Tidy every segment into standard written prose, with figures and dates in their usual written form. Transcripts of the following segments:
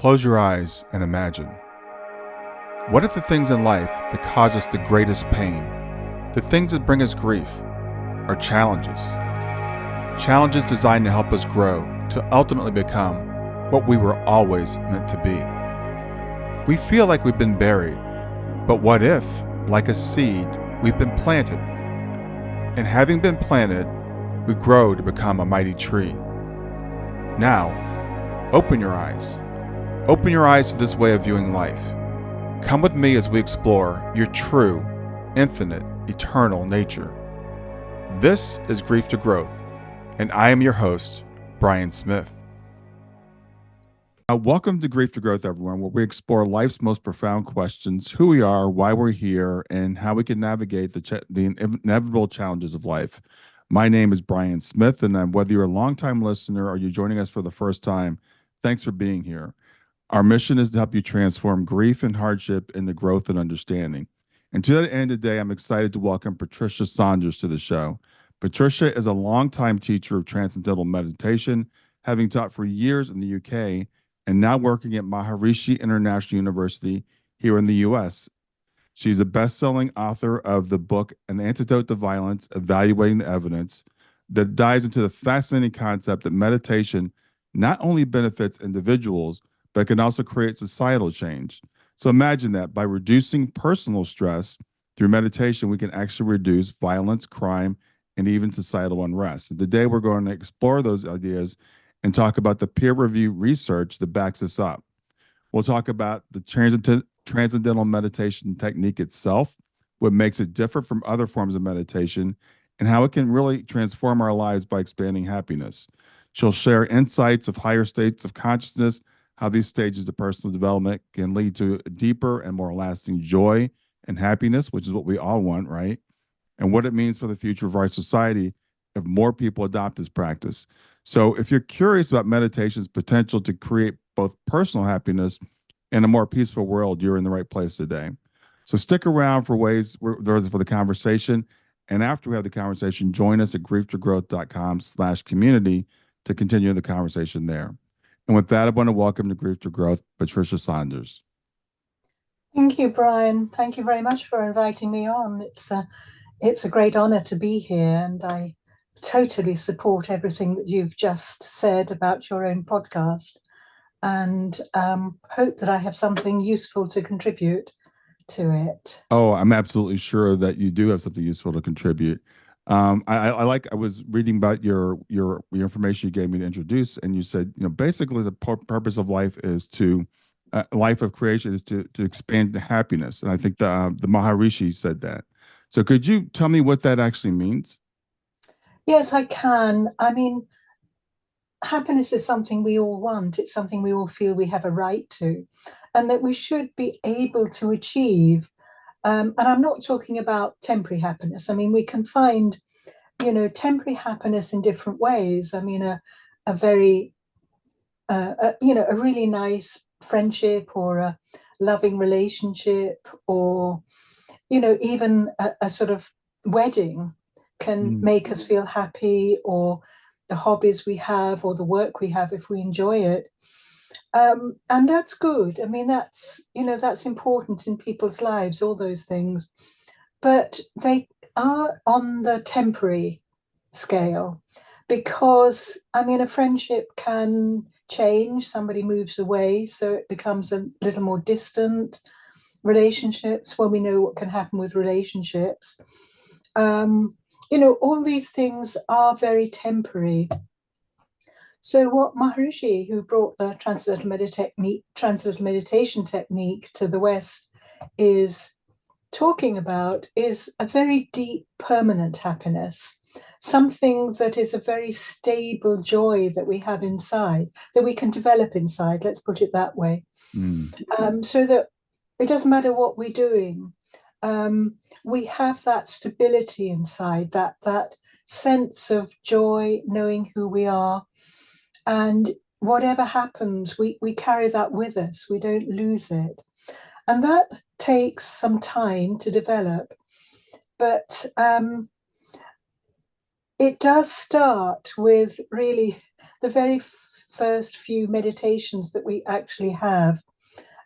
Close your eyes and imagine. What if the things in life that cause us the greatest pain, the things that bring us grief, are challenges? Challenges designed to help us grow, to ultimately become what we were always meant to be. We feel like we've been buried, but what if, like a seed, we've been planted? And having been planted, we grow to become a mighty tree. Now, open your eyes. Open your eyes to this way of viewing life. Come with me as we explore your true, infinite, eternal nature. This is Grief to Growth, and I am your host, Brian Smith. Welcome to Grief to Growth, everyone, where we explore life's most profound questions, who we are, why we're here, and how we can navigate the inevitable challenges of life. My name is Brian Smith, and whether you're a longtime listener or you're joining us for the first time, thanks for being here. Our mission is to help you transform grief and hardship into growth and understanding. And to that end today, I'm excited to welcome Patricia Saunders to the show. Patricia is a longtime teacher of Transcendental Meditation, having taught for years in the UK and now working at Maharishi International University here in the US. She's a best-selling author of the book, An Antidote to Violence, Evaluating the Evidence, that dives into the fascinating concept that meditation not only benefits individuals, but can also create societal change. So imagine that by reducing personal stress through meditation, we can actually reduce violence, crime, and even societal unrest. And today, we're going to explore those ideas and talk about the peer-reviewed research that backs this up. We'll talk about the Transcendental Meditation technique itself, what makes it different from other forms of meditation, and how it can really transform our lives by expanding happiness. She'll share insights of higher states of consciousness, how these stages of personal development can lead to deeper and more lasting joy and happiness, which is what we all want, right? And what it means for the future of our society if more people adopt this practice. So if you're curious about meditation's potential to create both personal happiness and a more peaceful world, you're in the right place today. So stick around for for the conversation. And after we have the conversation, join us at grieftogrowth.com/community to continue the conversation there. And with that, I want to welcome to Grief to Growth, Patricia Saunders. Thank you, Brian. Thank you very much for inviting me on. It's a great honor to be here, and I totally support everything that you've just said about your own podcast, and hope that I have something useful to contribute to it. Oh, I'm absolutely sure that you do have something useful to contribute. I was reading about your information you gave me to introduce, and you said, basically the purpose of life is life of creation is to expand the happiness, and I think the Maharishi said that. So could you tell me what that actually means? Yes, I can. I mean, happiness is something we all want. It's something we all feel we have a right to, and that we should be able to achieve. And I'm not talking about temporary happiness. I mean, we can find, temporary happiness in different ways. I mean, a very, a really nice friendship or a loving relationship, or, even a sort of wedding can make us feel happy, or the hobbies we have, or the work we have, if we enjoy it. And that's good. I mean, that's important in people's lives, all those things. But they are on the temporary scale, because, I mean, a friendship can change. Somebody moves away, so it becomes a little more distant. Relationships, well, we know what can happen with relationships. All these things are very temporary. So what Maharishi, who brought the Transcendental Meditation technique to the West, is talking about is a very deep, permanent happiness, something that is a very stable joy that we have inside, that we can develop inside, let's put it that way. So that it doesn't matter what we're doing, we have that stability inside, that sense of joy, knowing who we are. And whatever happens, we carry that with us. We don't lose it. And that takes some time to develop. But it does start with really the very first few meditations that we actually have.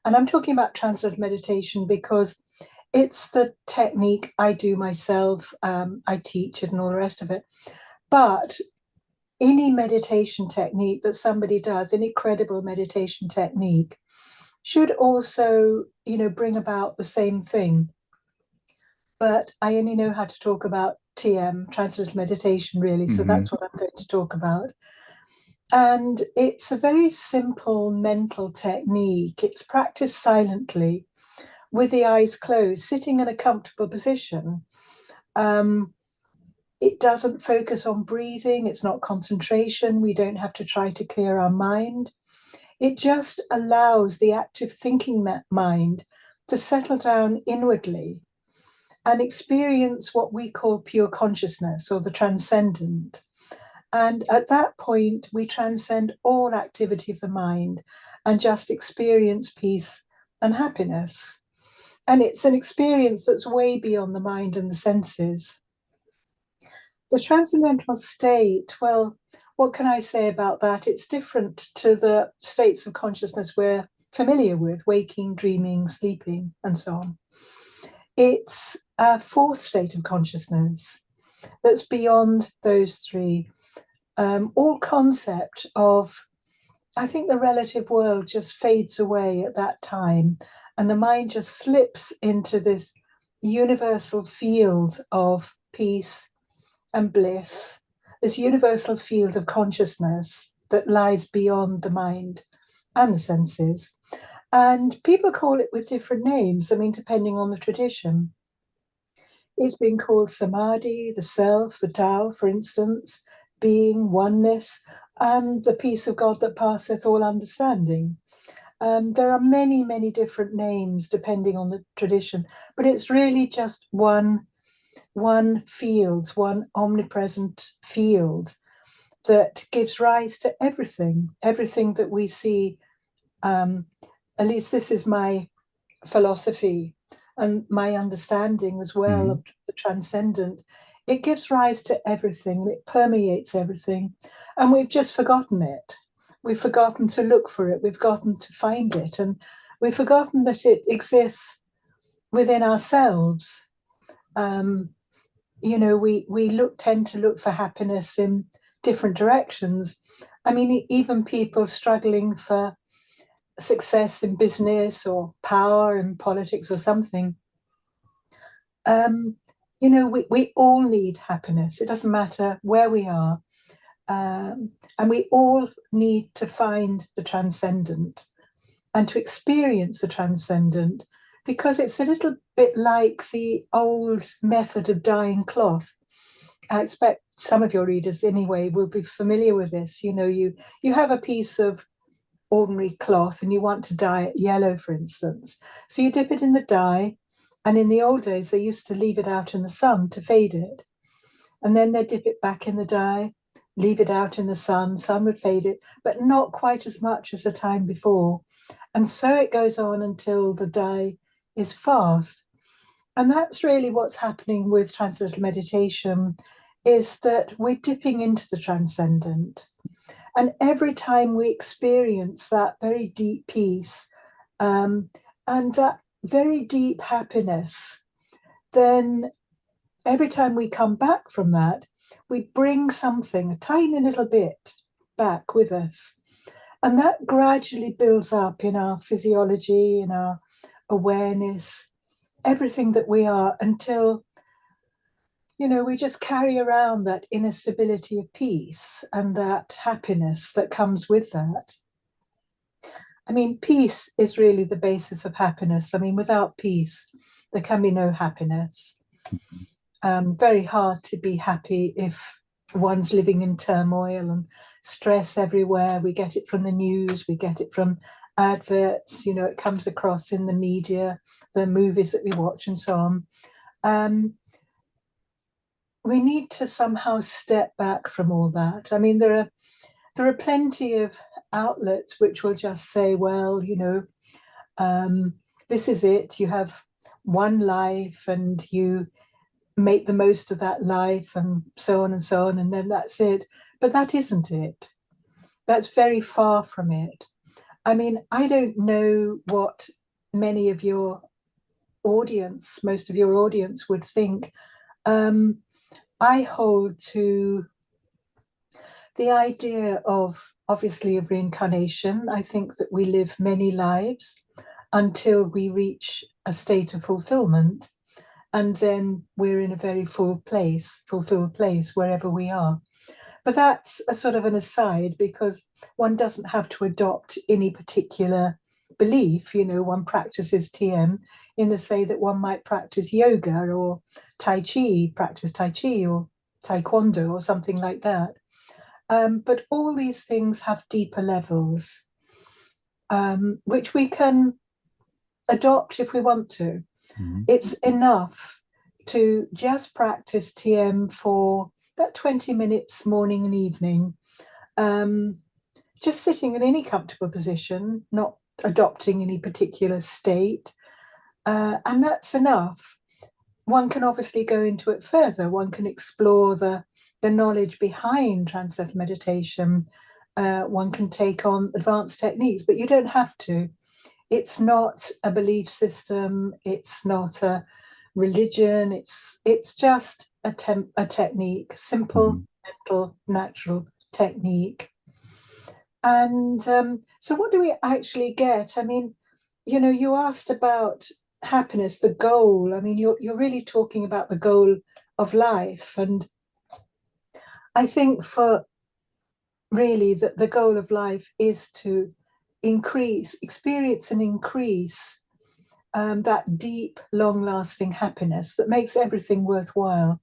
And I'm talking about transcendental meditation because it's the technique I do myself. I teach it and all the rest of it. But any meditation technique that somebody does, any credible meditation technique, should also, bring about the same thing. But I only know how to talk about TM, Transcendental Meditation, really. So Mm-hmm. that's what I'm going to talk about. And it's a very simple mental technique. It's practiced silently with the eyes closed, sitting in a comfortable position. It doesn't focus on breathing, it's not concentration. We don't have to try to clear our mind. It just allows the active thinking mind to settle down inwardly and experience what we call pure consciousness or the transcendent. And at that point, we transcend all activity of the mind and just experience peace and happiness. And it's an experience that's way beyond the mind and the senses. The transcendental state, well, what can I say about that? It's different to the states of consciousness we're familiar with, waking, dreaming, sleeping, and so on. It's a fourth state of consciousness that's beyond those three. All concept of, I think the relative world just fades away at that time, and the mind just slips into this universal field of peace and bliss, this universal field of consciousness that lies beyond the mind and the senses. And people call it with different names, I mean, depending on the tradition. It's been called samadhi, the self, the Tao, for instance, being, oneness, and the peace of God that passeth all understanding. There are many, many different names depending on the tradition, but it's really just one field, one omnipresent field that gives rise to everything that we see. At least this is my philosophy and my understanding as well Mm-hmm. of the transcendent. It gives rise to everything, it permeates everything, and we've just forgotten it. We've forgotten to look for it, we've forgotten to find it, and we've forgotten that it exists within ourselves. Um, we tend to look for happiness in different directions. I mean, even people struggling for success in business or power in politics or something, we all need happiness. It doesn't matter where we are. And we all need to find the transcendent and to experience the transcendent, because it's a little bit like the old method of dyeing cloth. I expect some of your readers anyway will be familiar with this. You have a piece of ordinary cloth and you want to dye it yellow, for instance. So you dip it in the dye, and in the old days they used to leave it out in the sun to fade it. And then they dip it back in the dye, leave it out in the sun would fade it, but not quite as much as the time before. And so it goes on until the dye is fast. And that's really what's happening with transcendental meditation, is that we're dipping into the transcendent. And every time we experience that very deep peace, and that very deep happiness, then every time we come back from that, we bring something, a tiny little bit, back with us. And that gradually builds up in our physiology, in our awareness, everything that we are, until, we just carry around that inner stability of peace and that happiness that comes with that. I mean, peace is really the basis of happiness. I mean, without peace, there can be no happiness. Very hard to be happy if one's living in turmoil and stress everywhere. We get it from the news, we get it from adverts, it comes across in the media, the movies that we watch, and so on. We need to somehow step back from all that. I mean, there are plenty of outlets which will just say, well, this is it. You have one life and you make the most of that life and so on and so on, and then that's it. But that isn't it. That's very far from it. I mean, I don't know what many of your audience, most of your audience would think. Um, I hold to the idea of, obviously, of reincarnation. I think that we live many lives until we reach a state of fulfillment, and then we're in a very fulfilled place wherever we are. But that's a sort of an aside, because one doesn't have to adopt any particular belief. One practices TM in the say that one might practice yoga or practice Tai Chi or Taekwondo or something like that. But all these things have deeper levels, which we can adopt if we want to. Mhm. It's enough to just practice TM for about 20 minutes morning and evening, um, just sitting in any comfortable position, not adopting any particular state. And that's enough. One can obviously go into it further. One can explore the knowledge behind Transcendental Meditation. One can take on advanced techniques, but you don't have to. It's not a belief system. It's not a religion. It's just a technique, simple, Mhm. mental, natural technique. And so, what do we actually get? I mean, you asked about happiness, the goal. I mean, you're really talking about the goal of life, and I think for really that the goal of life is to experience and increase that deep, long-lasting happiness that makes everything worthwhile,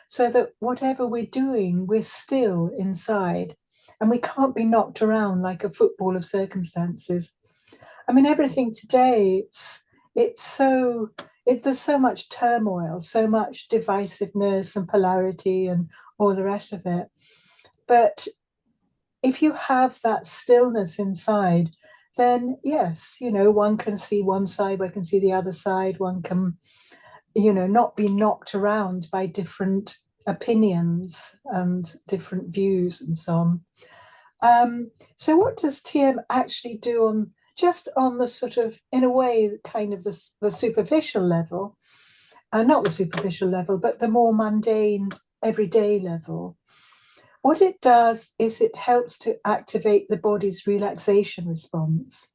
so that whatever we're doing, we're still inside, and we can't be knocked around like a football of circumstances. I mean, everything today, it's so there's so much turmoil, so much divisiveness and polarity and all the rest of it. But if you have that stillness inside, then yes, one can see one side, one can see the other side, one can, not be knocked around by different opinions and different views and so on. So what does TM actually do on just on the sort of, in a way, kind of the superficial level, not the superficial level, but the more mundane, everyday level? What it does is it helps to activate the body's relaxation response.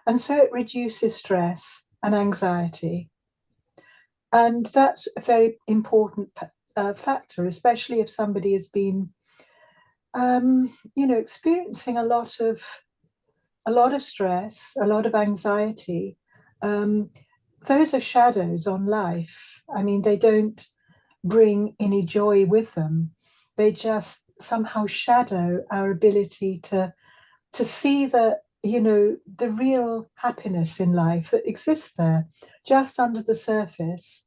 And so it reduces stress and anxiety. And that's a very important factor, especially if somebody has been, experiencing a lot of stress, a lot of anxiety. Um, those are shadows on life. I mean, they don't bring any joy with them. They just somehow shadow our ability to see the real happiness in life that exists there, just under the surface.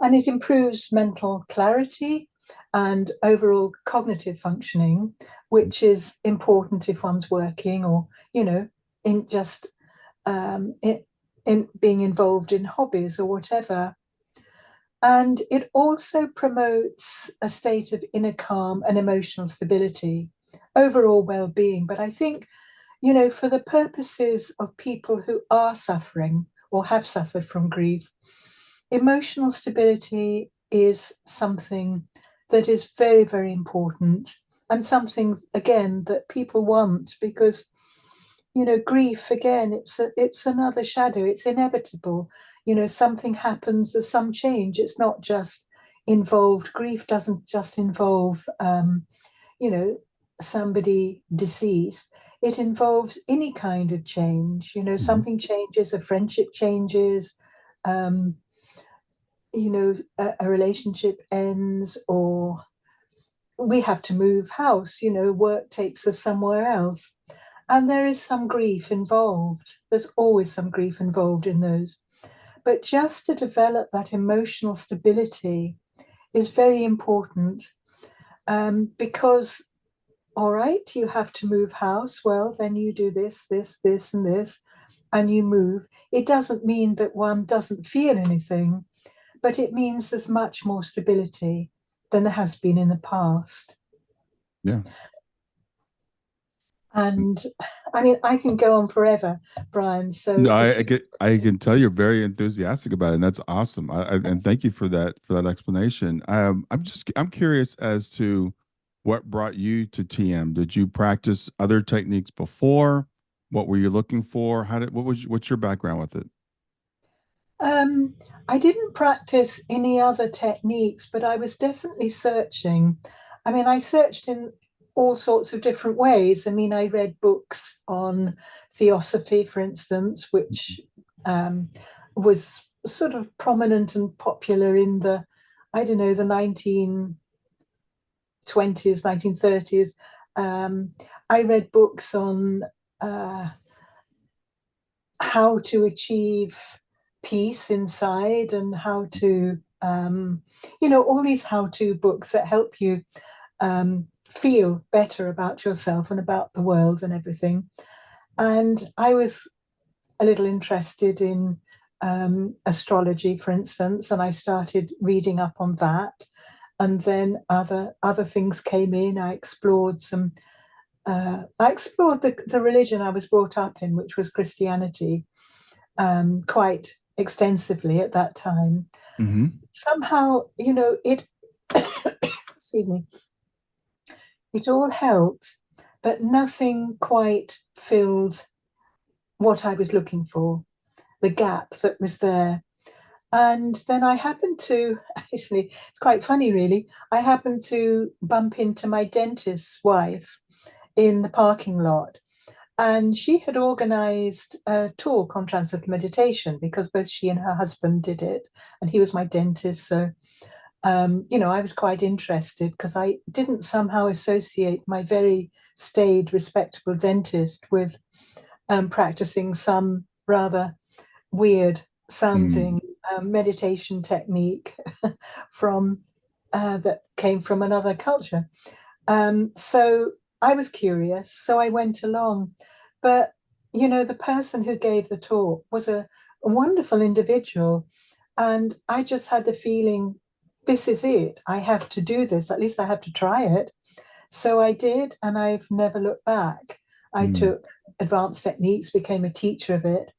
And it improves mental clarity and overall cognitive functioning, which is important if one's working or, in just in being involved in hobbies or whatever. And it also promotes a state of inner calm and emotional stability, overall well being. But I think, for the purposes of people who are suffering or have suffered from grief, emotional stability is something that is very, very important, and something, again, that people want, because grief, again, it's another shadow. It's inevitable. Something happens, there's some change. It's not just involved. Grief doesn't just involve you know somebody deceased. It involves any kind of change. Mhm. Something changes, a friendship changes, um, a relationship ends, or we have to move house. Work takes us somewhere else, and there is some grief involved. There's always some grief involved in those. But just to develop that emotional stability is very important, because, all right, you have to move house. Well, then you do this, this, this, and this, and you move. It doesn't mean that one doesn't feel anything, but it means there's much more stability than there has been in the past. Yeah. And I mean, I can go on forever, Brian. So No, if you, I can tell you're very enthusiastic about it, and that's awesome. And thank you for that explanation. I'm curious as to what brought you to TM. Did you practice other techniques before? What were you looking for? What's your background with it? um, I didn't practice any other techniques, but I was definitely searching. I mean, I searched in all sorts of different ways. I mean, I read books on theosophy, for instance, which um, was sort of prominent and popular in the, I don't know, the 1920s, 1930s. Um, I read books on uh, how to achieve peace inside and how to, all these how to books that help you feel better about yourself and about the world and everything. And I was a little interested in astrology, for instance, and I started reading up on that. And then other things came in. I explored the religion I was brought up in, which was Christianity, quite extensively at that time. Hmm. Somehow, it, excuse me, it all helped, but nothing quite filled what I was looking for, the gap that was there. And then I happened to, actually, it's quite funny, really. I happened to bump into my dentist's wife in the parking lot. And she had organized a talk on transcendental meditation because both she and her husband did it. And he was my dentist. So, I was quite interested because I didn't somehow associate my very staid, respectable dentist with practicing some rather weird sounding meditation technique from that came from another culture. So I was curious, so I went along. But, the person who gave the talk was a wonderful individual. And I just had the feeling, this is it. I have to do this. At least I have to try it. So I did, and I've never looked back. I Mm. took advanced techniques, became a teacher of it,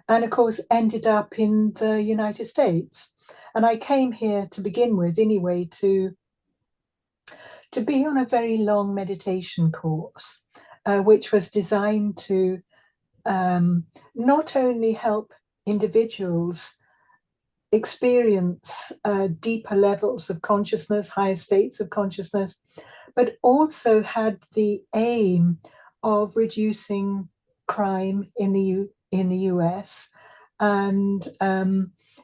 and of course ended up in the United States. And I came here to begin with anyway to be on a very long meditation course, which was designed to not only help individuals experience deeper levels of consciousness, higher states of consciousness, but also had the aim of reducing crime in the US and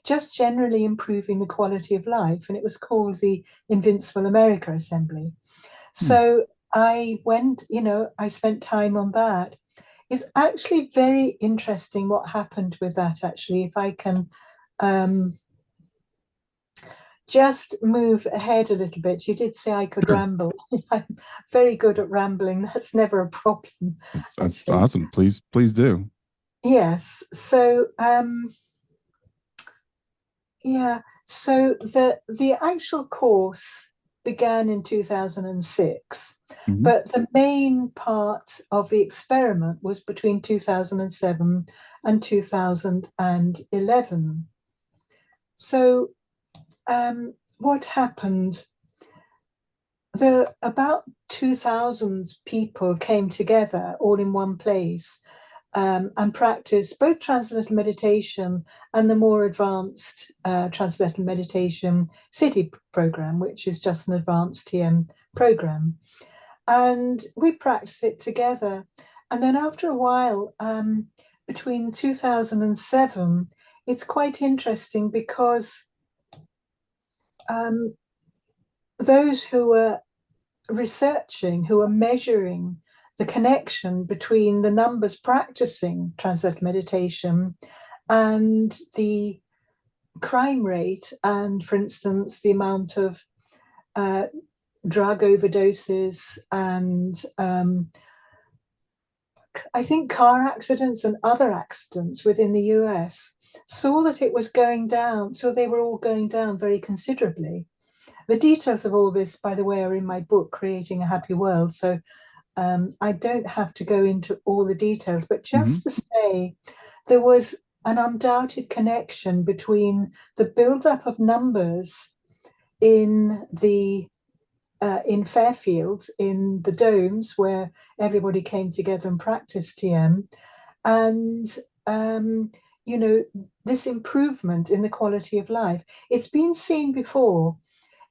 just generally improving the quality of life. And it was called the Invincible America Assembly. Mm. So I went, I spent time on that. It's actually very interesting what happened with that, actually, if I can um, just move ahead a little bit. You did say I could Sure. ramble. I'm very good at rambling. That's never a problem, That's actually. awesome. Please do. Yes. So, yeah. So the actual course began in 2006, Hmm. but the main part of the experiment was between 2007 and 2011. So, what happened? About 2,000 people came together all in one place and practiced both transcendental meditation and the more advanced transcendental meditation city program, which is just an advanced TM program. And we practiced it together. And then after a while, between 2007, it's quite interesting because um, those who were researching, who are measuring the connection between the numbers practicing transcendental meditation and the crime rate, and for instance, the amount of uh, drug overdoses and I think car accidents and other accidents within the US, saw that it was going down. So they were all going down very considerably. The details of all this, by the way, are in my book, Creating a Happy World. So I don't have to go into all the details, but Hmm. just to say there was an undoubted connection between the build-up of numbers in the in Fairfield, in the domes where everybody came together and practiced TM, and you know, this improvement in the quality of life. It's been seen before.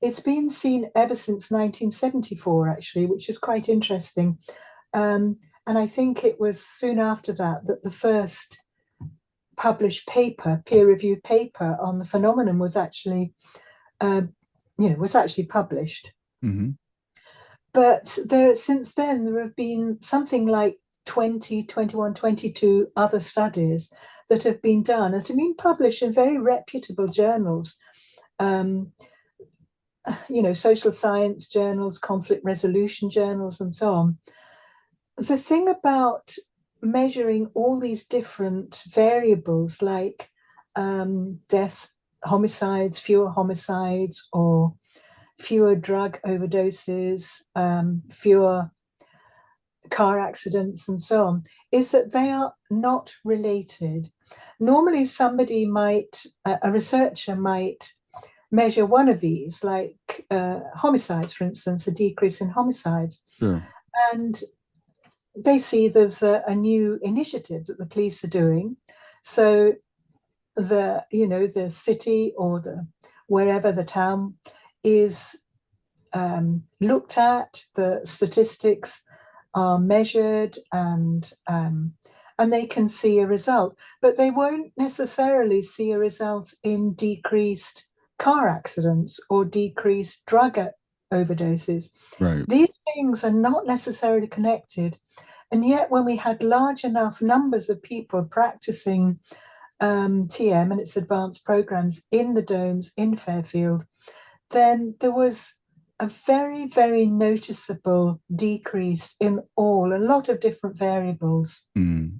It's been seen ever since 1974, actually, which is quite interesting. And I think it was soon after that that the first published paper, peer-reviewed paper on the phenomenon was actually, uh, was actually published. Hmm. But there, since then, there have been something like 20, 21, 22 other studies that have been done that have been published in very reputable journals, um, social science journals, conflict resolution journals, and so on. The thing about measuring all these different variables like deaths, homicides, fewer homicides, or fewer drug overdoses, fewer car accidents, and so on, is that they are not related. Normally, somebody might, a researcher might measure one of these, like homicides, for instance, a decrease in homicides. Sure. And they see there's a new initiative that the police are doing. So the city or the wherever the town is looked at, the statistics are measured, and they can see a result, but they won't necessarily see a result in decreased car accidents or decreased drug overdoses. Right. These things are not necessarily connected. And yet, when we had large enough numbers of people practicing TM and its advanced programs in the domes in Fairfield, then there was a very, very noticeable decrease in a lot of different variables. Mm.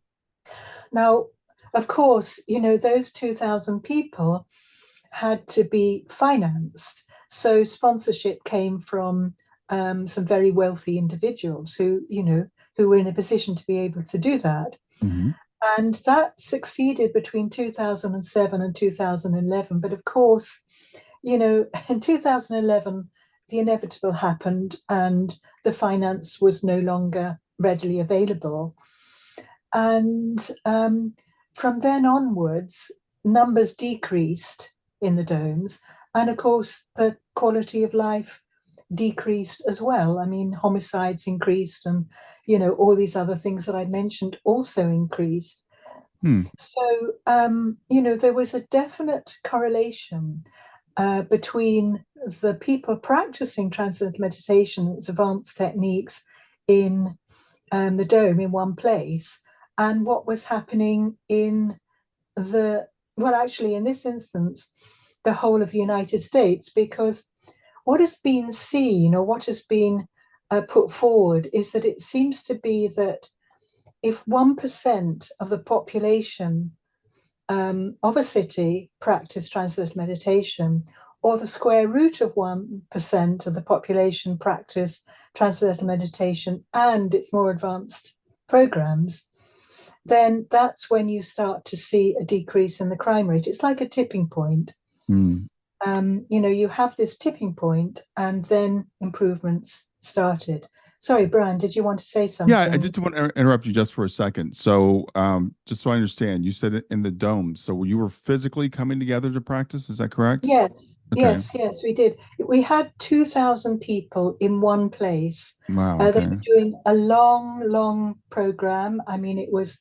Now, of course, those 2,000 people had to be financed. So sponsorship came from some very wealthy individuals who were in a position to be able to do that. Hmm. And that succeeded between 2007 and 2011. But of course, in 2011, the inevitable happened and the finance was no longer readily available. And from then onwards, numbers decreased in the domes. And of course, the quality of life decreased as well. I mean, homicides increased, and all these other things that I mentioned also increased. Hmm. So there was a definite correlation between the people practicing transcendental meditation and its advanced techniques in the dome in one place and what was happening in actually in this instance, the whole of the United States, because what has been seen or what has been put forward is that it seems to be that if 1% of the population of a city practice transcendental meditation, or the square root of 1% of the population practice transcendental meditation and its more advanced programs, then that's when you start to see a decrease in the crime rate. It's like a tipping point. Mm. You have this tipping point and then improvements started. Sorry, Brian, did you want to say Yeah, I something? just want to interrupt you just for a second. So, just so I understand, you said it in the dome. So you were physically coming together to practice. Is that correct? Yes, Okay. yes, yes, we did. We had 2,000 people in one place. Wow. They Okay. were doing a long, long program. I mean, it was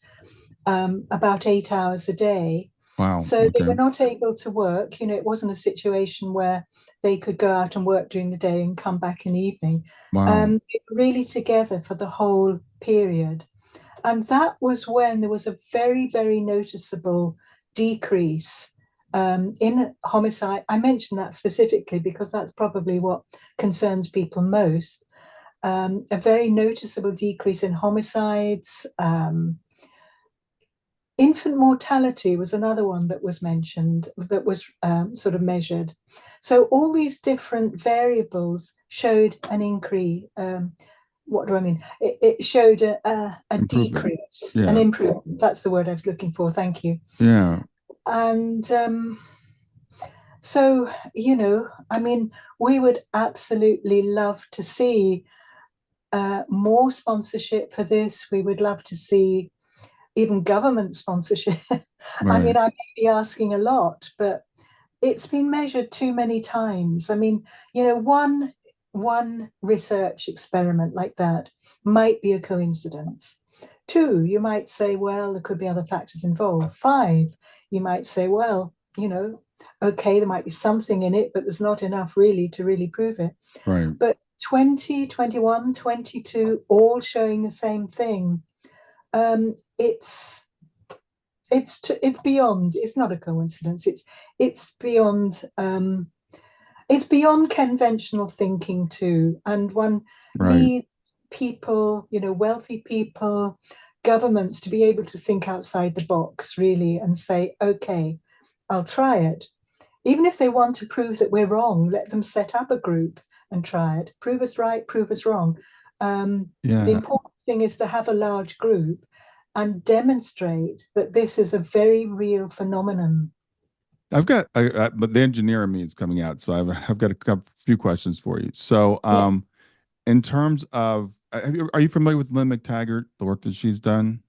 about 8 hours a day. Wow. So they Okay. were not able to work. It wasn't a situation where they could go out and work during the day and come back in the evening. Wow. They were really together for the whole period. And that was when there was a very, very noticeable decrease in homicide. I mentioned that specifically because that's probably what concerns people most. A very noticeable decrease in homicides. Infant mortality was another one that was mentioned, that was sort of measured. So all these different variables showed an increase. what do I mean? It showed a Improvement. decrease, an Yeah. improvement. That's the word I was looking for. Thank you. Yeah. And so, I mean, we would absolutely love to see more sponsorship for this. We would love to see even government sponsorship. I mean, Right. I may be asking a lot, but it's been measured too many times. I mean, one research experiment like that might be a coincidence. Two, you might say, well, there could be other factors involved. Five, you might say, well, okay, there might be something in it, but there's not enough really to really prove it. Right. But 20, 21, 22, all showing the same thing. Um, it's it's beyond. It's not a coincidence. It's beyond. It's beyond conventional thinking too, and one Right. needs people, wealthy people, governments to be able to think outside the box really and say, okay, I'll try it. Even if they want to prove that we're wrong, let them set up a group and try it. Prove us right, prove us wrong. The Yeah. important thing is to have a large group and demonstrate that this is a very real phenomenon. But the engineer in me is coming out, so I've got few questions for you. So, Yeah. in terms of, are you familiar with Lynn McTaggart, the work that she's done?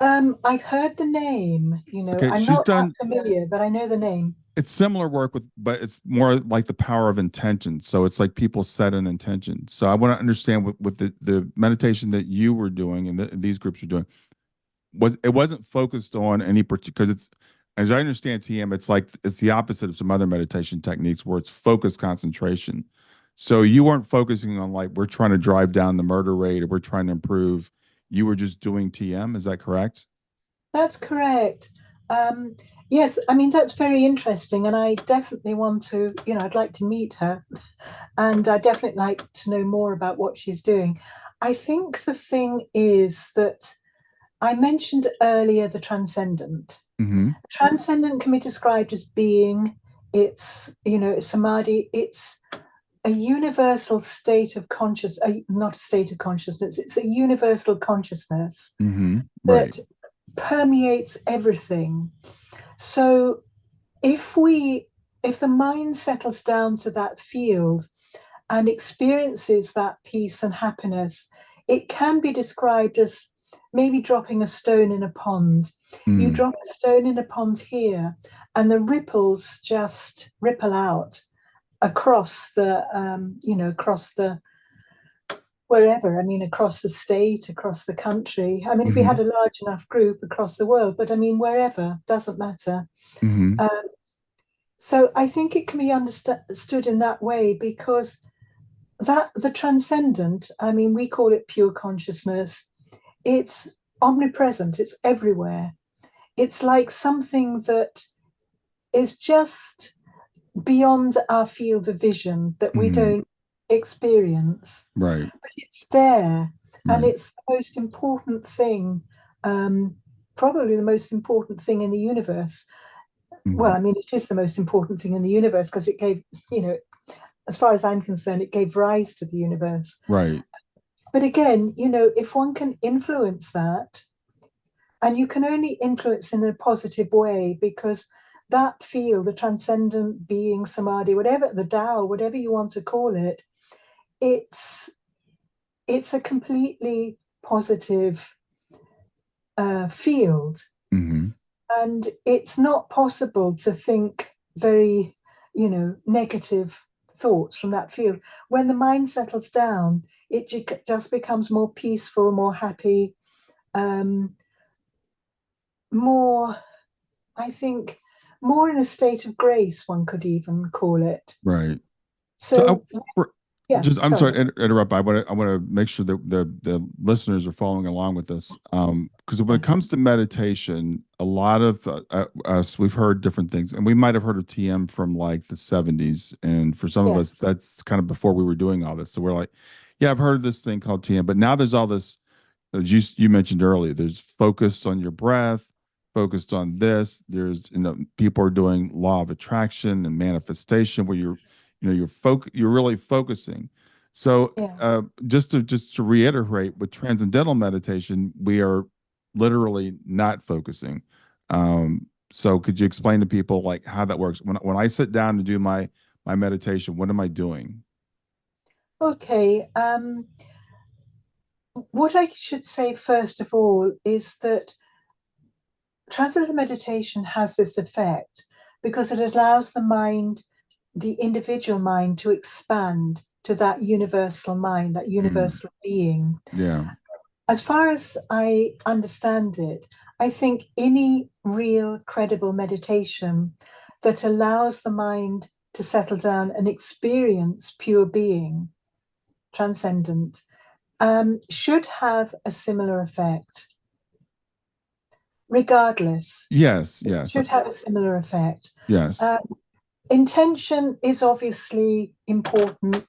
I've heard the name, Okay, I'm she's not that done familiar, but I know the name. it's similar work with, but it's more like the power of intention. So it's like people set an intention. So I want to understand with the meditation that you were doing and these groups are doing, wasn't focused on any particular, because it's, as I understand TM, it's the opposite of some other meditation techniques where it's focused concentration. So you weren't focusing on like we're trying to drive down the murder rate or we're trying to improve. You were just doing TM. Is that correct? That's correct. Um, yes, I mean, that's very interesting. And I definitely want to, I'd like to meet her. And I definitely like to know more about what she's doing. I think the thing is that I mentioned earlier the transcendent. Mm-hmm. Transcendent can be described as being, it's samadhi, it's a universal state of not a state of consciousness, it's a universal consciousness Mm-hmm. Right. that permeates everything. So if we if the mind settles down to that field and experiences that peace and happiness, it can be described as maybe dropping a stone in a pond. You Mm. drop a stone in a pond here, and the ripples just ripple out across the wherever. I mean, across the state, across the country. I mean, if we Mm-hmm. had a large enough group across the world, but I mean, wherever doesn't matter. Mm-hmm. Um, so I think it can be understood in that way because that the transcendent, I mean, we call it pure consciousness. It's omnipresent. It's everywhere. It's like something that is just beyond our field of vision that we Mm-hmm. don't experience, Right. but it's there, and Right. it's the most important thing, um, probably the most important thing in the universe. Well, Mm-hmm. I mean, it is the most important thing in the universe because it gave, as far as I'm concerned, it gave rise to the universe. Right. But again, if one can influence that, and you can only influence in a positive way because that field, the transcendent being, samadhi, whatever, the Tao, whatever you want to call it, it's it's a completely positive field, Mm-hmm. and it's not possible to think very, negative thoughts from that field. When the mind settles down, it just becomes more peaceful, more happy, um, more, I think, more in a state of grace, one could even call it. Right. So So, yeah, just I'm sorry. sorry to interrupt. I want to make sure that the listeners are following along with this. Because when Yeah, it comes to meditation, a lot of us we've heard different things, and we might have heard of TM from like the 70s, and for some of yeah, us, that's kind of before we were doing all this. So we're like, yeah, I've heard of this thing called TM, but now there's all this as you mentioned earlier, there's focused on your breath, focused on this. There's people are doing law of attraction and manifestation where you're really focusing. So, Yeah. just to reiterate, with transcendental meditation, we are literally not focusing. So, could you explain to people like how that works? When I sit down to do my meditation, what am I doing? Okay. What I should say first of all is that transcendental meditation has this effect because it allows the mind, the individual mind, to expand to that universal mind, that Mm, universal being. yeah. As far as I understand it, I think any real, credible meditation that allows the mind to settle down and experience pure being, transcendent, should have a similar effect. Regardless, Yes. it Yes. should have a similar effect. Yes. Uh, Intention is obviously important,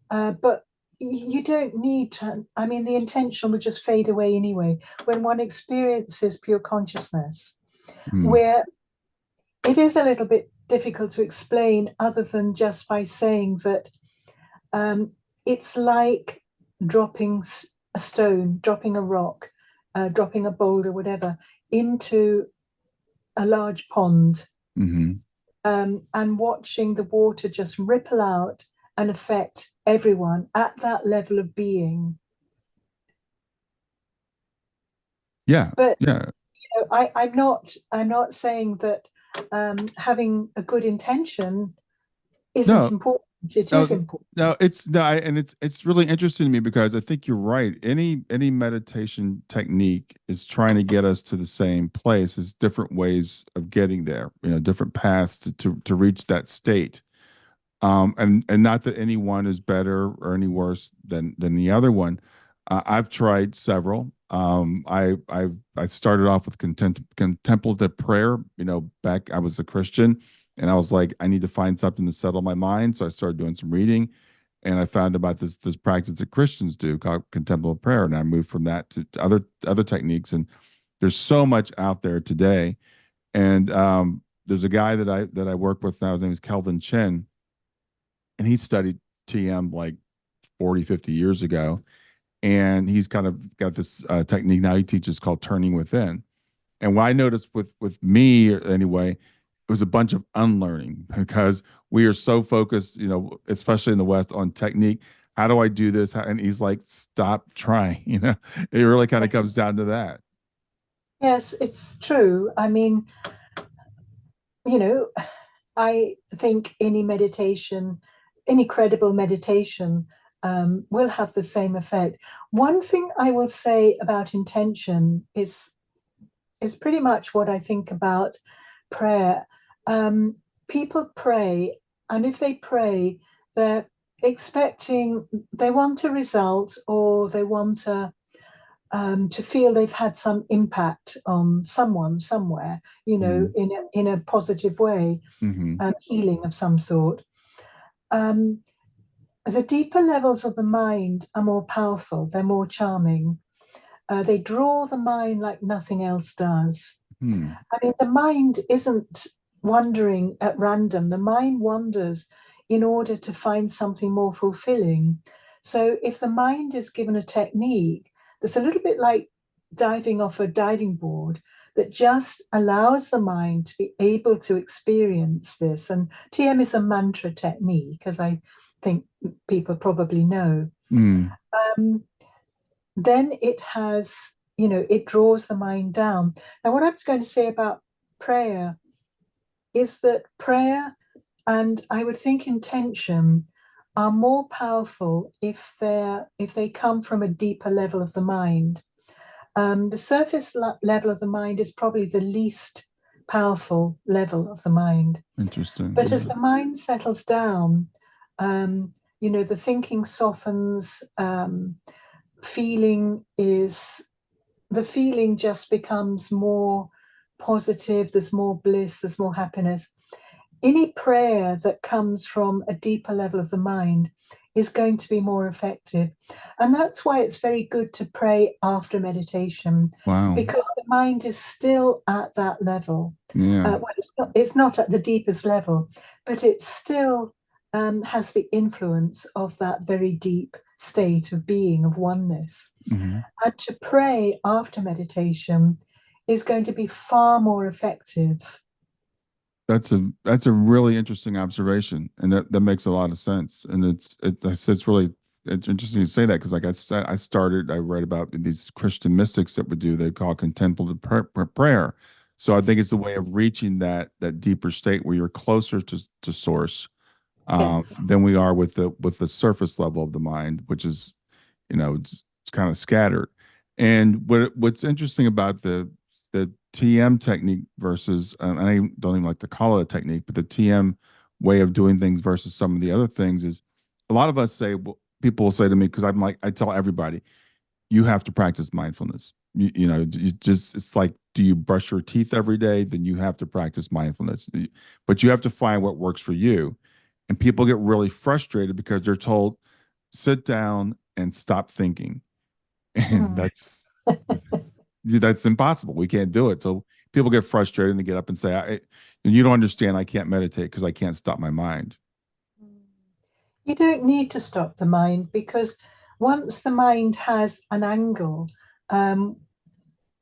but you don't need to. I mean, the intention will just fade away anyway when one experiences pure consciousness, Mm, where it is a little bit difficult to explain other than just by saying that um, it's like dropping a stone, dropping a rock, dropping a boulder, whatever, into a large pond, hmm. and watching the water just ripple out and affect everyone at that level of being. Yeah. But Yeah. I'm not saying that having a good intention isn't No. important. It is No, important. no, it's no, and it's really interesting to me because I think you're right. Any meditation technique is trying to get us to the same place. It's different ways of getting there, different paths to reach that state. And not that any one is better or any worse than the other one. I've tried several. I started off with contemplative prayer. Back I was a Christian, and I was like, I need to find something to settle my mind. So I started doing some reading, and I found about this practice that Christians do called contemplative prayer, and I moved from that to other techniques. And there's so much out there today. And there's a guy that I work with now. His name is Kelvin Chin, and he studied TM like 40, 50 years ago. And he's kind of got this technique now he teaches called turning within. And what I noticed with me anyway, it was a bunch of unlearning because we are so focused, especially in the West, on technique. How do I do this? And he's like, stop trying. It really kind of comes down to that. Yes, it's true. I mean, you know, I think any meditation, any credible meditation, will have the same effect. One thing I will say about intention is pretty much what I think about prayer. Um, People pray, and if they pray, they're expecting, they want a result, or they want to feel they've had some impact on someone somewhere, Mm-hmm. in a positive way, Mm-hmm. healing of some sort. Um, the deeper levels of the mind are more powerful, they're more charming. They draw the mind like nothing else does. Hmm. I mean, the mind isn't wandering at random. The mind wanders in order to find something more fulfilling. So if the mind is given a technique that's a little bit like diving off a diving board that just allows the mind to be able to experience this, and TM is a mantra technique, as I think people probably know, Mm. um, then it draws the mind down. Now, what I was going to say about prayer is that prayer and I would think intention are more powerful if they come from a deeper level of the mind. The surface level of the mind is probably the least powerful level of the mind. Interesting. But as the mind settles down, the thinking softens. Feeling is the feeling just becomes more positive. There's more bliss. There's more happiness. Any prayer that comes from a deeper level of the mind is going to be more effective. And that's why it's very good to pray after meditation, Wow. because the mind is still at that level. Yeah. Well, it's not at the deepest level, but it's still has the influence of that very deep state of being, of oneness. Hmm. And to pray after meditation is going to be far more effective. That's a really interesting observation, and that makes a lot of sense. And it's really it's interesting to say that because, like I said, I read about these Christian mystics that would do they call contemplative prayer. So I think it's a way of reaching that deeper state where you're closer to source, Yes. than we are with the surface level of the mind, which is, it's kind of scattered. And what's interesting about the TM technique versus, I don't even like to call it a technique, but the TM way of doing things versus some of the other things is, a lot of us say, well, people will say to me, because I'm like, I tell everybody, you have to practice mindfulness. It's like, do you brush your teeth every day? Then you have to practice mindfulness. But you have to find what works for you. And people get really frustrated because they're told, sit down and stop thinking. And Mm. that's impossible. We can't do it. So people get frustrated and they get up and say, you don't understand. I can't meditate because I can't stop my mind. You don't need to stop the mind because once the mind has an angle, um,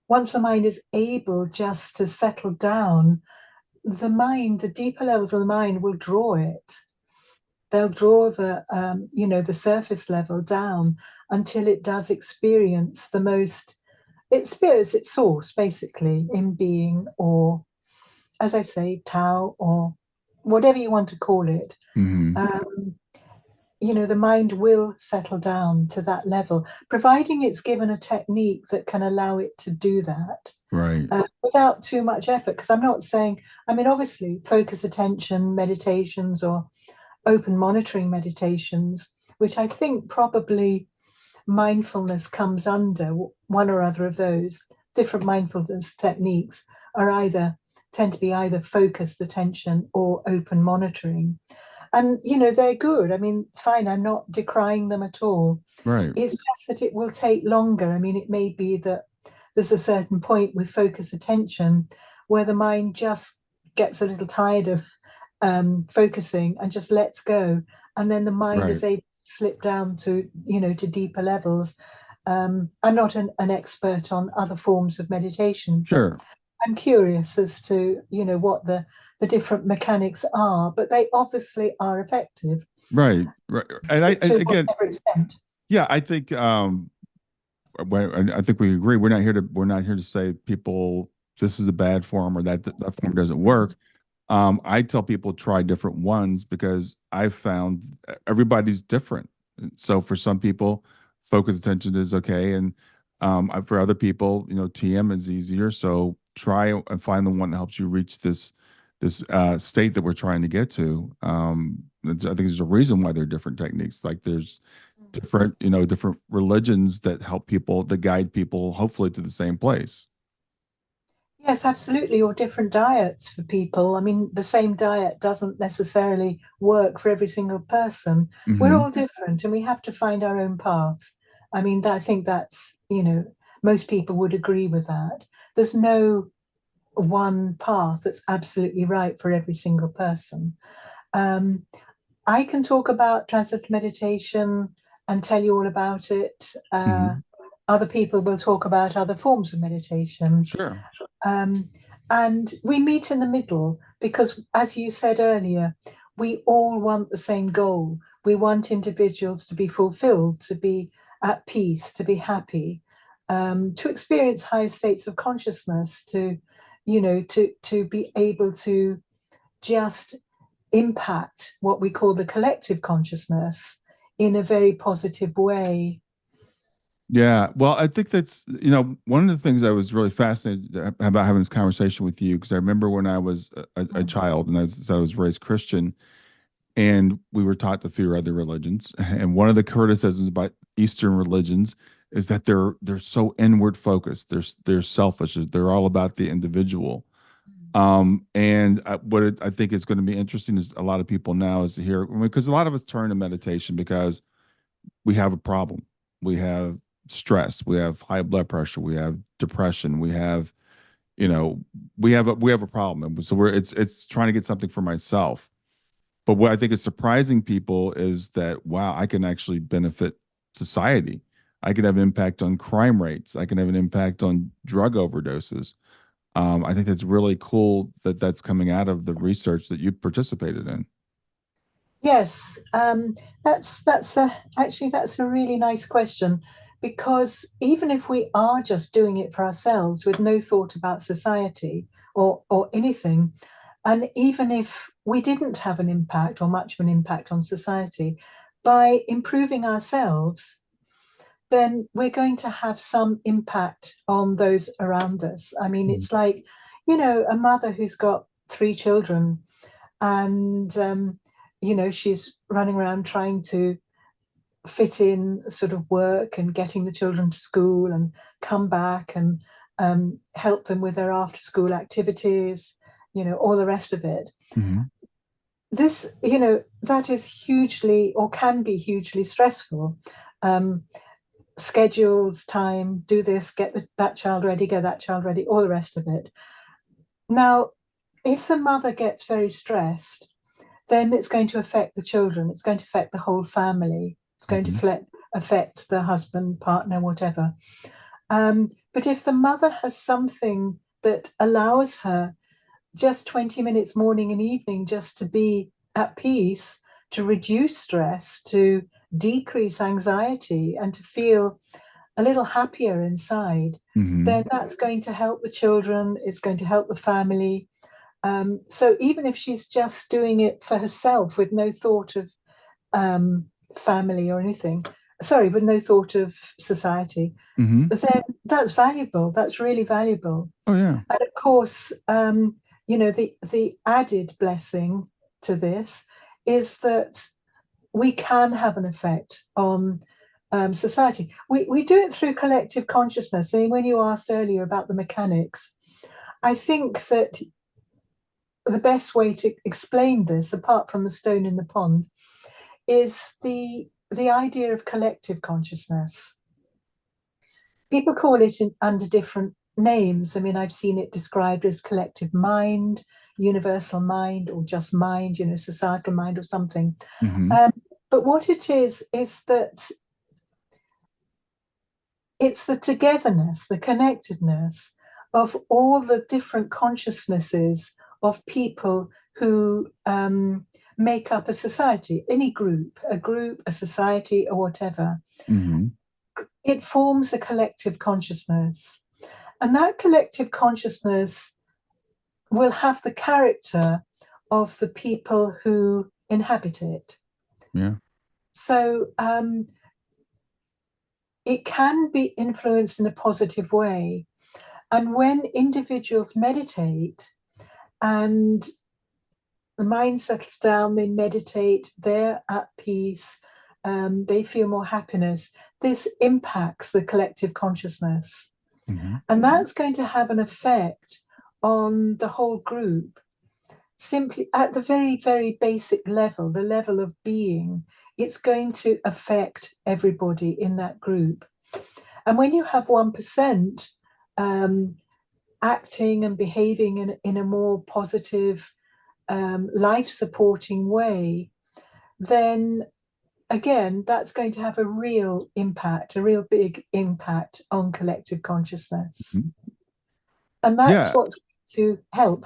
once the mind is able just to settle down, the mind, the deeper levels of the mind will draw it. They'll draw the surface level down until it does experience the most, it experiences its source basically in being, or as I say, Tao, or whatever you want to call it. Hmm. Um, the mind will settle down to that level, providing it's given a technique that can allow it to do that Right. without too much effort. Because I'm not saying, I mean, obviously, focus attention meditations or open monitoring meditations, which I think probably mindfulness comes under one or other of those different mindfulness techniques, are either tend to be either focused attention or open monitoring. And they're good. I mean, fine, I'm not decrying them at all. Right. It's just that it will take longer. I mean, it may be that there's a certain point with focus attention where the mind just gets a little tired of focusing and just lets go, and then the mind Right. is able to slip down to to deeper levels. I'm not an expert on other forms of meditation, but Sure. I'm curious as to what the different mechanics are, but they obviously are effective Right. Right. And to again, whatever extent. yeah, I think, I think we agree. We're not here to say people this is a bad form or that form doesn't work. I tell people try different ones because I've found everybody's different. So for some people, focus attention is okay, and for other people, TM is easier. So try and find the one that helps you reach this state that we're trying to get to. I think there's a reason why there are different techniques. Like there's different religions that help people, that guide people, hopefully to the same place. Yes, absolutely. Or different diets for people. I mean, the same diet doesn't necessarily work for every single person. We're Hmm. all different and we have to find our own path. I mean, I think that's, most people would agree with that. There's no one path that's absolutely right for every single person. Um, I can talk about transcendental meditation and tell you all about it. Hmm. Other people will talk about other forms of meditation. Sure. Um, and we meet in the middle because, as you said earlier, we all want the same goal. We want individuals to be fulfilled, to be at peace, to be happy, to experience higher states of consciousness, to be able to just impact what we call the collective consciousness in a very positive way. Yeah, well, I think that's, one of the things I was really fascinated about having this conversation with you, because I remember when I was a Mm. child and I was raised Christian, and we were taught to fear other religions. And one of the criticisms about Eastern religions is that they're so inward focused. They're selfish. They're all about the individual. And I think is going to be interesting is a lot of people now is to hear, because a lot of us turn to meditation because we have a problem. We have stress. We have high blood pressure. We have depression. You know, we have a problem. And so it's trying to get something for myself. But what I think is surprising people is that, wow, I can actually benefit society. I can have an impact on crime rates. I can have an impact on drug overdoses. I think it's really cool that that's coming out of the research that you participated in. Yes, that's a actually that's a really nice question, because even if we are just doing it for ourselves with no thought about society or anything, and even if we didn't have an impact or much of an impact on society, by improving ourselves, then we're going to have some impact on those around us. I mean, Mhm. it's like, a mother who's got three children, and she's running around trying to fit in sort of work and getting the children to school and come back and help them with their after school activities, all the rest of it. Mhm. This, that is hugely, or can be hugely stressful. um, Schedules, time, do this, get that child ready, get that child ready, all the rest of it. Now, if the mother gets very stressed, then it's going to affect the children. It's going to affect the whole family. It's going Mhm. to affect the husband, partner, whatever. But if the mother has something that allows her just 20 minutes morning and evening just to be at peace, to reduce stress, to decrease anxiety, and to feel a little happier inside, then Mhm. that's going to help the children, it's going to help the family. So even if she's just doing it for herself with no thought of um, family or anything, sorry, with no thought of society, Mhm. then that's valuable. That's really valuable. Oh yeah. And of course, the added blessing to this is that we can have an effect on society. We do it through collective consciousness. I mean, when you asked earlier about the mechanics, I think that the best way to explain this, apart from the stone in the pond, is the idea of collective consciousness. People call it under different names. I mean, I've seen it described as collective mind, universal mind, or just mind, societal mind or something. Mhm. Um, but what it is that it's the togetherness, the connectedness of all the different consciousnesses of people who make up a society, any group, a society, or whatever. Mhm. It forms a collective consciousness. And that collective consciousness will have the character of the people who inhabit it. Yeah. So it can be influenced in a positive way. And when individuals meditate and the mind settles down, they meditate, they're at peace, they feel more happiness, this impacts the collective consciousness. Mhm. And that's going to have an effect on the whole group, simply at the very, very basic level, the level of being. It's going to affect everybody in that group. And when you have 1% um, acting and behaving in a more positive, life supporting way, then again, that's going to have a real impact, a real big impact on collective consciousness. Mhm. And that's Yeah. what's to help.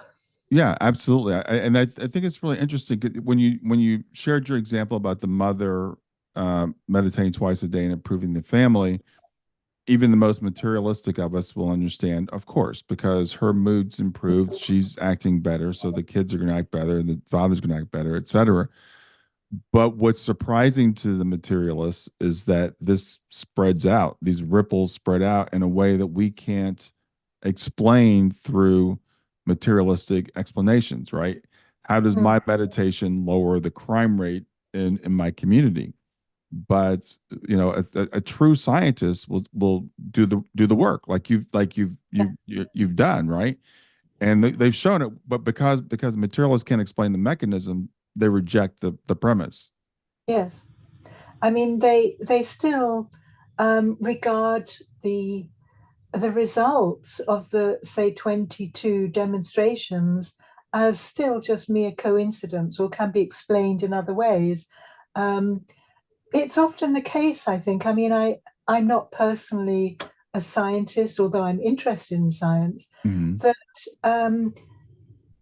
Yeah, absolutely. I think it's really interesting when you shared your example about the mother meditating twice a day and improving the family. Even the most materialistic of us will understand, of course, because her mood's improved, she's acting better, so the kids are going to act better, the father's going to act better, etc. But what's surprising to the materialists is that this spreads out; these ripples spread out in a way that we can't explain through materialistic explanations, right? How does Mm. my meditation lower the crime rate in my community? But a true scientist will do the work like you've done, right? And they've shown it, but because materialists can't explain the mechanism, they reject the premise. Yes. I mean, they still regard the results of the, say, 22 demonstrations as still just mere coincidence or can be explained in other ways. Um, it's often the case, I think. I mean, I'm not personally a scientist, although I'm interested in science, Hmm. that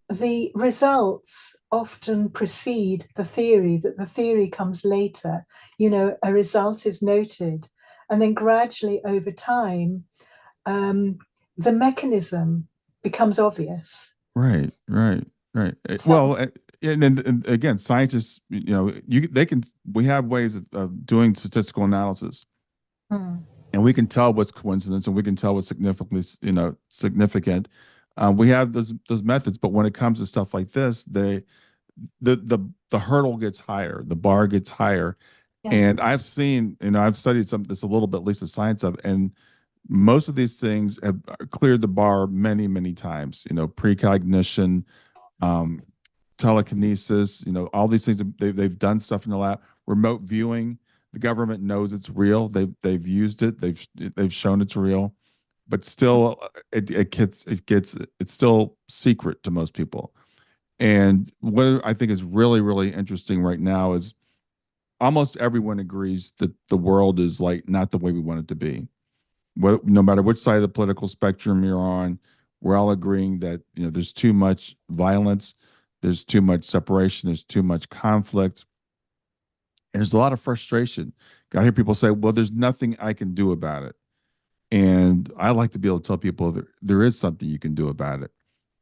the results often precede the theory, that the theory comes later. A result is noted, and then gradually over time, um, the mechanism becomes obvious. Right, right, right. So, And then and again, scientists, they can. We have ways of doing statistical analysis, mm, and we can tell what's coincidence, and we can tell what's significantly, significant. We have those methods, but when it comes to stuff like this, the hurdle gets higher, the bar gets higher, yeah, and I've seen, I've studied some this a little bit, at least the science of, and most of these things have cleared the bar many, many times. Precognition, um, telekinesis, all these things. They've done stuff in the lab. Remote viewing, the government knows it's real. They've used it. They've shown it's real, but still, it's still secret to most people. And what I think is really, really interesting right now is almost everyone agrees that the world is like not the way we want it to be. No matter which side of the political spectrum you're on, we're all agreeing that there's too much violence, there's too much separation, there's too much conflict, and there's a lot of frustration. I hear people say, "Well, there's nothing I can do about it," and I like to be able to tell people that there is something you can do about it.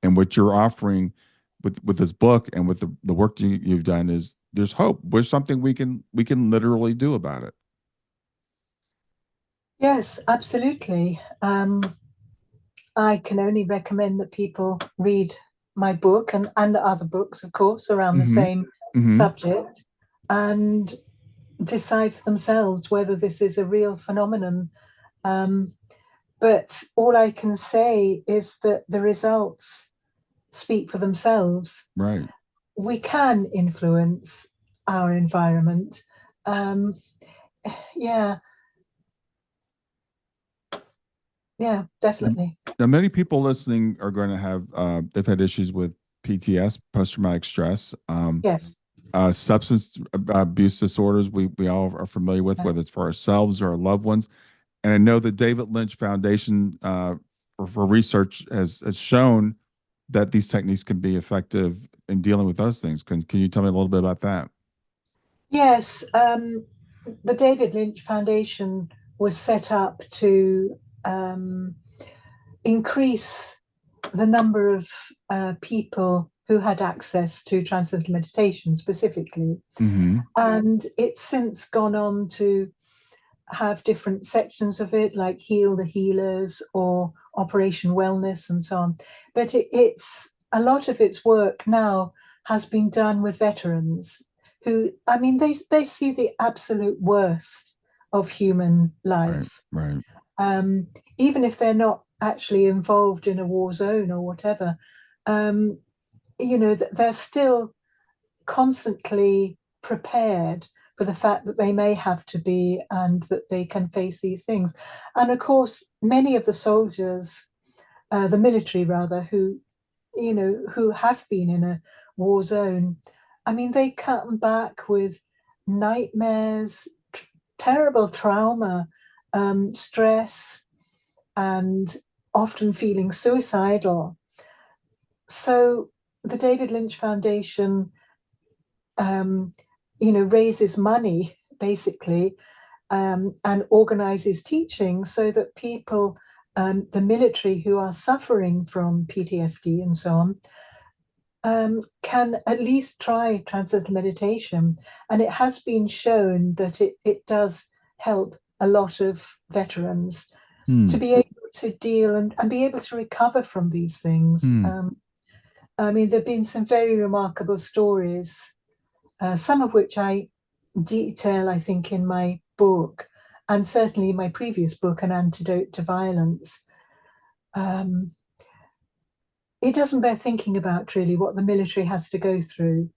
And what you're offering with this book and with the work you've done is there's hope. There's something we can literally do about it. yes, absolutely. I can only recommend that people read my book and other books, of course, around the Hmm. same Hmm. subject and decide for themselves whether this is a real phenomenon. Um, but all I can say is that the results speak for themselves. Right. We can influence our environment. Um, yeah, yeah, Now, definitely. now, many people listening are going to have they've had issues with PTS, post traumatic stress, Yes. substance abuse disorders. We all are familiar with, Yeah. whether it's for ourselves or our loved ones. And I know the David Lynch Foundation for research has shown that these techniques can be effective in dealing with those things. Can you tell me a little bit about that? Yes, the David Lynch Foundation was set up to um, increase the number of people who had access to transcendental meditation specifically. Mm-hmm. And it's since gone on to have different sections of it, like Heal the Healers or Operation Wellness and so on. But it's a lot of its work now has been done with veterans who, I mean, they see the absolute worst of human Right. life, Right. um, even if they're not actually involved in a war zone or whatever. Um, they're still constantly prepared for the fact that they may have to be and that they can face these things. And of course, many of the soldiers, the military rather, who have been in a war zone, I mean, they come back with nightmares, terrible trauma, stress, and often feeling suicidal. So the David Lynch Foundation um, raises money basically, and organizes teaching so that people, the military who are suffering from PTSD and so on, can at least try transcendental meditation. And it has been shown that it does help a lot of veterans to Hmm. be able to deal and be able to recover from these things. Hmm. I mean, there have been some very remarkable stories, some of which I detail, I think, in my book, and certainly my previous book, An Antidote to Violence. Um, it doesn't bear thinking about really what the military has to go through,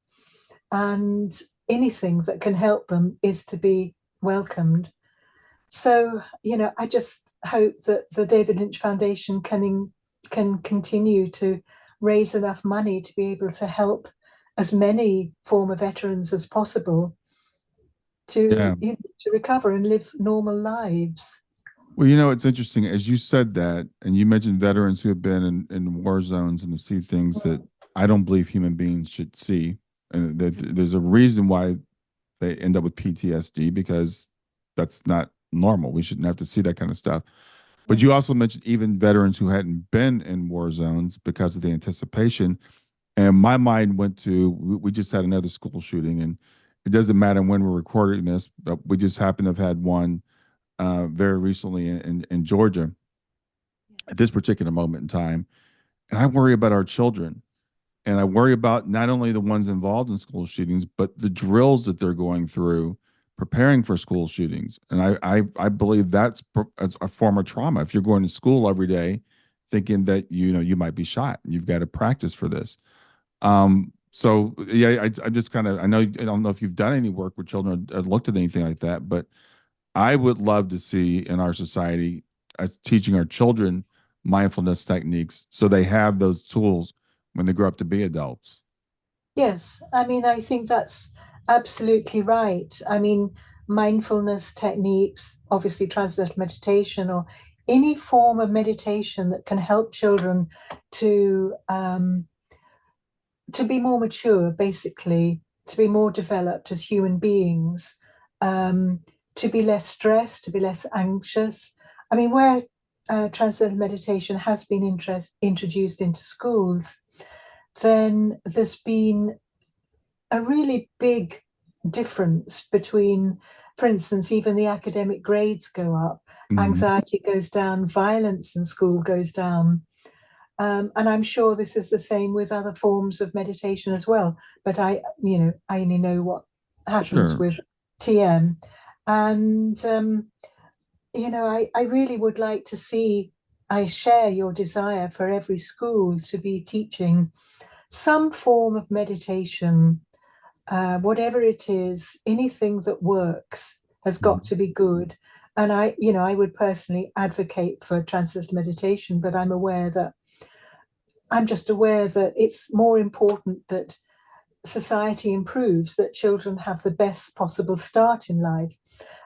and anything that can help them is to be welcomed. So, I just hope that the David Lynch Foundation can continue to raise enough money to be able to help as many former veterans as possible Yeah. to recover and live normal lives. Well, it's interesting as you said that, and you mentioned veterans who have been in war zones and to see things that I don't believe human beings should see. And there's a reason why they end up with PTSD because that's not normal. We shouldn't have to see that kind of stuff. But Yeah. you also mentioned even veterans who hadn't been in war zones because of the anticipation. And my mind went to we just had another school shooting, and it doesn't matter when we're recording this, but we just happen to have had one very recently in Georgia at this particular moment in time. And I worry about our children. And I worry about not only the ones involved in school shootings, but the drills that they're going through preparing for school shootings. And I believe that's a form of trauma. If you're going to school every day thinking that you might be shot, you've got to practice for this. So yeah, I just kind of I don't know if you've done any work with children or looked at anything like that, but I would love to see in our society teaching our children mindfulness techniques so they have those tools when they grow up to be adults. Yes, I mean, I think that's absolutely right. I mean, mindfulness techniques, obviously transcendental meditation, or any form of meditation that can help children to um, to be more mature, basically, to be more developed as human beings, um, to be less stressed, to be less anxious. I mean, where transcendental meditation has been introduced into schools, then there's been a really big difference between, for instance, even the academic grades go up, Mm-hmm. anxiety goes down, violence in school goes down. And I'm sure this is the same with other forms of meditation as well. But I only know what happens Sure. with TM. And, I really would like to see, I share your desire for every school to be teaching some form of meditation, whatever it is, anything that works has got Mhm. to be good. And I would personally advocate for transcendental meditation, but I'm just aware that it's more important that society improves, that children have the best possible start in life,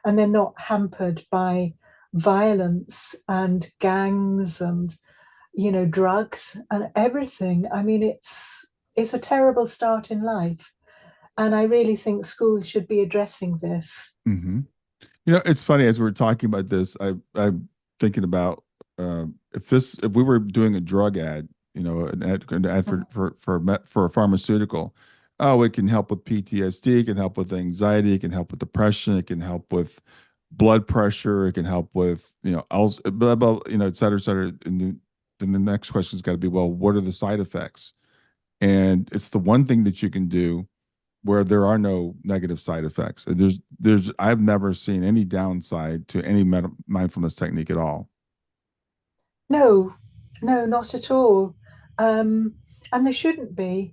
and they're not hampered by violence and gangs and drugs and everything. I mean, it's a terrible start in life, and I really think schools should be addressing this. Mm-hmm. It's funny as we are talking about this. I'm thinking about if we were doing a drug ad, an ad for a pharmaceutical. Oh, it can help with PTSD. It can help with anxiety. It can help with depression. It can help with blood pressure. It can help with blah, blah, et cetera, et cetera. And then the next question has got to be, well, what are the side effects? And it's the one thing that you can do where there are no negative side effects. I've never seen any downside to any mindfulness technique at all. No, no, not at all. Um, and there shouldn't be.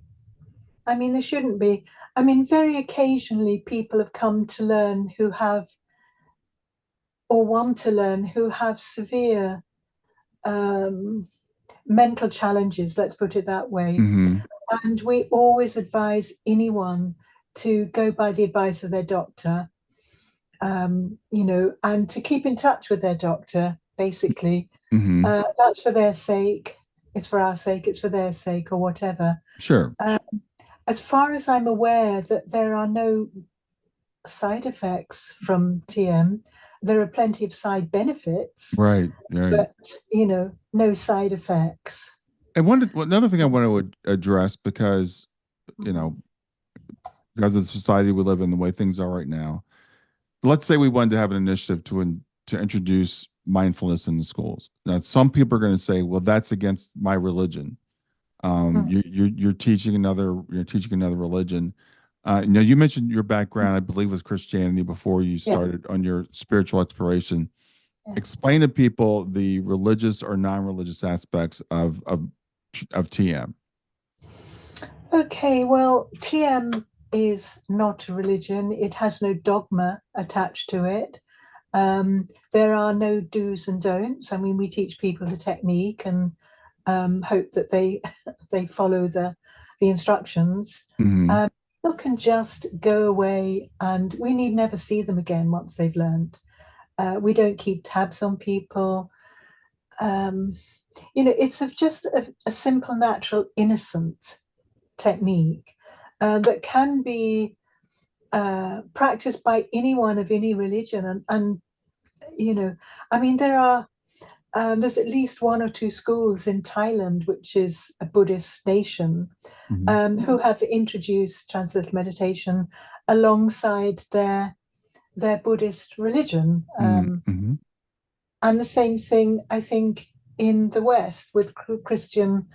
I mean, there shouldn't be. I mean, very occasionally people have come to learn who have, or want to learn, who have severe um, mental challenges, let's put it that way. Mm-hmm. And we always advise anyone to go by the advice of their doctor, and to keep in touch with their doctor, basically. Mm-hmm. That's for their sake. It's for our sake, it's for their sake, or whatever. Sure. Uh, as far as I'm aware, that there are no side effects from TM. There are plenty of side benefits, Right. Right. but no side effects. And another thing I want to address you know, because of the society we live in, the way things are right now. Let's say we wanted to have an initiative to introduce mindfulness in the schools. Now, some people are going to say, "Well, that's against my religion." You're teaching another religion. You mentioned your background, I believe, was Christianity before you Yeah, started on your spiritual exploration. yeah. Explain to people the religious or non-religious aspects of TM. Okay, well, TM is not a religion. It has no dogma attached to it. There are no do's and don'ts. I mean, we teach people the technique, and hope that they they follow the instructions. Hmm. People can just go away, and we need never see them again once they've learned. We don't keep tabs on people. Um, it's just a simple, natural, innocent technique that can be practiced by anyone of any religion. And I mean, there's at least one or two schools in Thailand, which is a Buddhist nation, Hmm. who have introduced Transcendental Meditation alongside their Buddhist religion. Hmm. And the same thing, I think, in the West with Christian,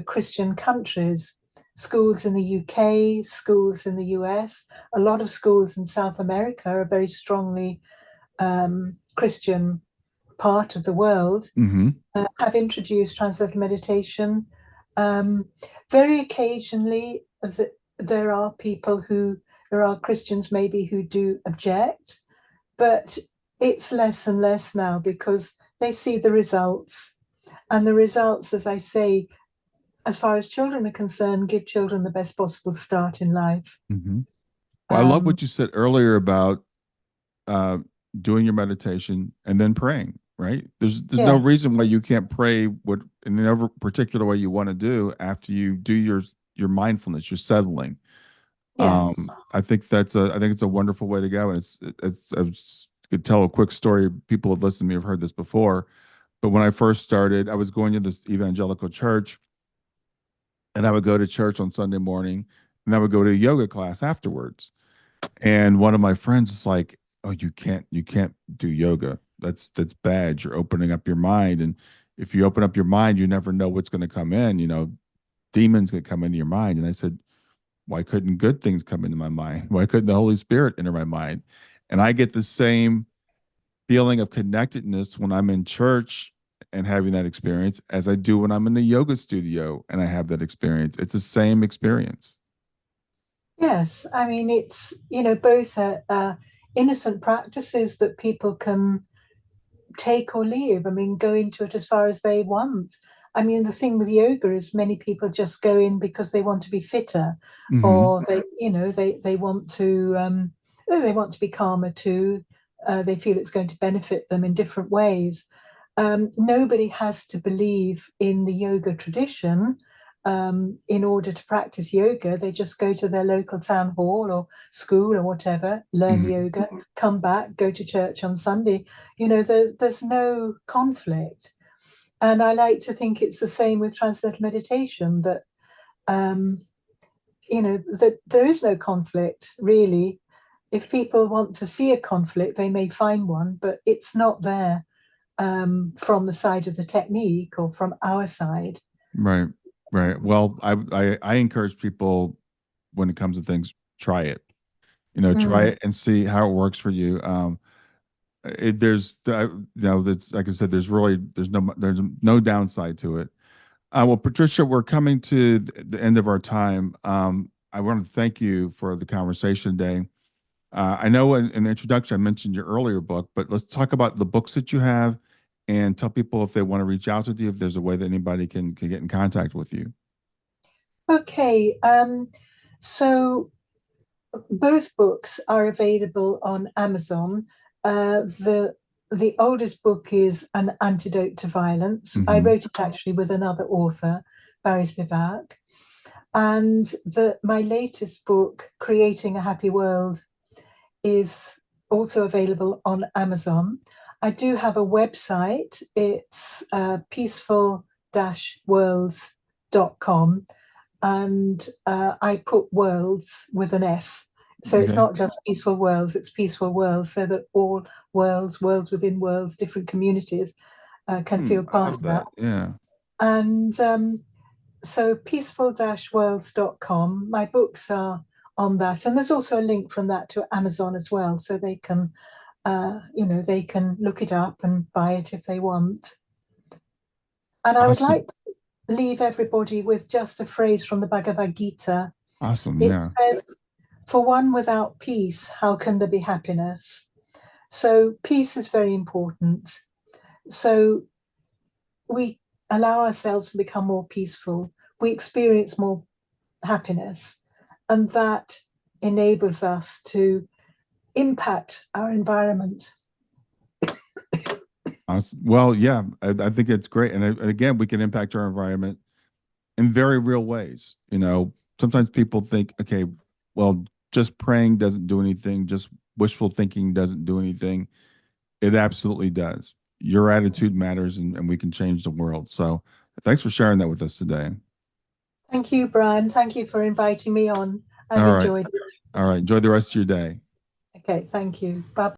Christian countries, schools in the UK, schools in the US, a lot of schools in South America are very strongly Christian part of the world, Hmm. have introduced Transcendental Meditation. Um, Very occasionally, there are there are Christians maybe who do object, but it's less and less now because they see the results. And the results, as I say, as far as children are concerned, give children the best possible start in life. Hmm. Well, I love Um, what you said earlier about uh, doing your meditation and then praying. Right? There's no yes, reason why you can't pray what in whatever particular way you want to do after you do your mindfulness, your settling. yeah, I think it's a wonderful way to go, and I could tell a quick story. People have listened to me have heard this before, but when I first started, I was going to this evangelical church, and I would go to church on Sunday morning, and I would go to a yoga class afterwards. And one of my friends is like, "Oh, you can't do yoga. That's bad. You're opening up your mind, and if you open up your mind, you never know what's going to come in. Demons could come into your mind." And I said, why couldn't good things come into my mind? Why couldn't the Holy Spirit enter my mind? And I get the same feeling of connectedness when I'm in church and having that experience as I do when I'm in the yoga studio and I have that experience. It's the same experience. yes. I mean, it's, both innocent practices that people can take or leave. I mean, go into it as far as they want. I mean, the thing with yoga is many people just go in because they want to be fitter, Hmm. or they want to they want to be calmer too. They feel it's going to benefit them in different ways. Nobody has to believe in the yoga tradition in order to practice yoga. They just go to their local town hall or school or whatever, learn Hmm. yoga, come back, go to church on Sunday. There's no conflict. And I like to think it's the same with Transcendental Meditation, that um, that there is no conflict really. If people want to see a conflict, they may find one, but it's not there from the side of the technique or from our side. Right. Right. Well, I encourage people when it comes to things, try it. Try Mm. it and see how it works for you. That's like I said, there's no downside to it. Well, Patricia, we're coming to the end of our time. I want to thank you for the conversation today. I know in the introduction I mentioned your earlier book, but let's talk about the books that you have and tell people if they want to reach out with you, if there's a way that anybody can get in contact with you. Okay, so both books are available on Amazon. The oldest book is An Antidote to Violence. I Hmm. wrote it actually with another author, Barry Spivak. And my latest book, Creating a Happy World, is also available on Amazon. I do have a website. It's peaceful-worlds.com, and I put worlds with an S. So it's Okay. not just peaceful worlds, it's peaceful worlds, so that all worlds within worlds, different communities can feel I part love of that. that. Yeah. And so peaceful-worlds.com, my books are on that. And there's also a link from that to Amazon as well. So they can look it up and buy it if they want. And I would Awesome. like to leave everybody with just a phrase from the Bhagavad Gita. Awesome. It Yeah. says, "For one without peace, how can there be happiness?" So peace is very important. So we allow ourselves to become more peaceful, we experience more happiness. And that enables us to impact our environment. Well, yeah, I think it's great. And again, we can impact our environment in very real ways. Sometimes people think, okay, well, just praying doesn't do anything, just wishful thinking doesn't do anything. It absolutely does. Your attitude matters, and we can change the world. So thanks for sharing that with us today. Thank you, Brian. Thank you for inviting me on. I've All right. enjoyed it. All right. Enjoy the rest of your day. Okay, thank you. Bye.